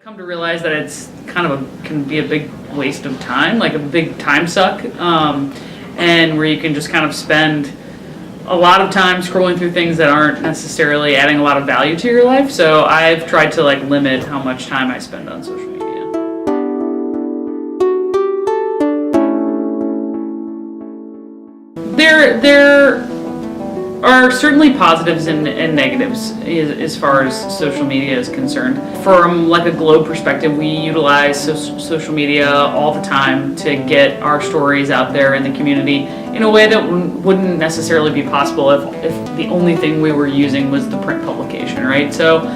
Come to realize that it's kind of can be a big waste of time, like a big time suck, and where you can just kind of spend a lot of time scrolling through things that aren't necessarily adding a lot of value to your life. So I've tried to like limit how much time I spend on social media. There are certainly positives and negatives as far as social media is concerned. From like a Globe perspective, we utilize social media all the time to get our stories out there in the community in a way that wouldn't necessarily be possible if the only thing we were using was the print publication, right? So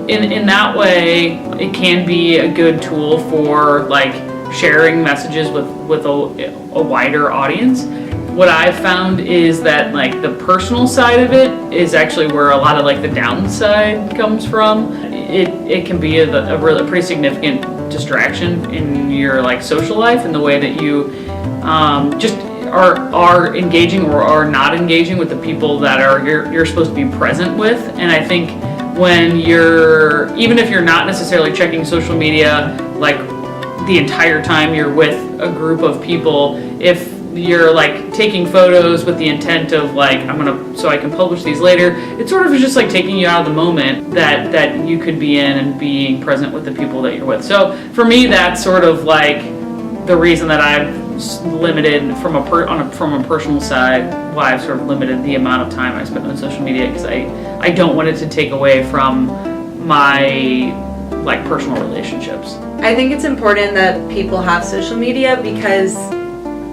in that way, it can be a good tool for like sharing messages with a wider audience. What I've found is that like the personal side of it is actually where a lot of like the downside comes from. It can be a really pretty significant distraction in your like social life, in the way that you just are engaging or are not engaging with the people that you're supposed to be present with. And I think when even if you're not necessarily checking social media like the entire time you're with a group of people, if you're like taking photos with the intent of like so I can publish these later, it sort of is just like taking you out of the moment that you could be in and being present with the people that you're with. So for me, that's sort of like the reason that I've limited from a personal side, why I've sort of limited the amount of time I spend on social media, because I don't want it to take away from my like personal relationships. I think it's important that people have social media because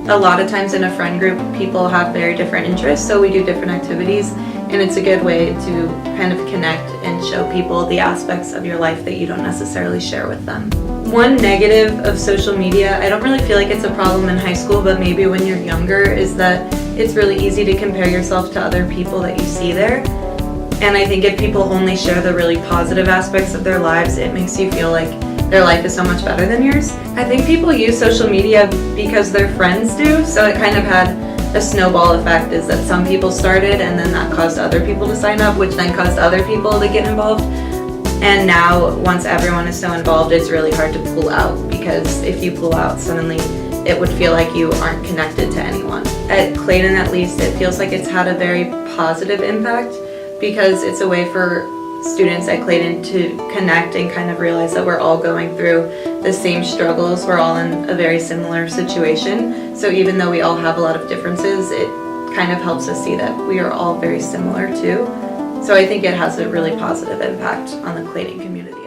a lot of times in a friend group, people have very different interests, so we do different activities, and it's a good way to kind of connect and show people the aspects of your life that you don't necessarily share with them. One negative of social media, I don't really feel like it's a problem in high school, but maybe when you're younger, is that it's really easy to compare yourself to other people that you see there. And I think if people only share the really positive aspects of their lives, it makes you feel like their life is so much better than yours. I think people use social media because their friends do, so it kind of had a snowball effect, is that some people started and then that caused other people to sign up, which then caused other people to get involved. And now, once everyone is so involved, it's really hard to pull out, because if you pull out, suddenly it would feel like you aren't connected to anyone. At Clayton, at least, it feels like it's had a very positive impact, because it's a way for students at Clayton to connect and kind of realize that we're all going through the same struggles. We're all in a very similar situation. So even though we all have a lot of differences, it kind of helps us see that we are all very similar too. So I think it has a really positive impact on the Clayton community.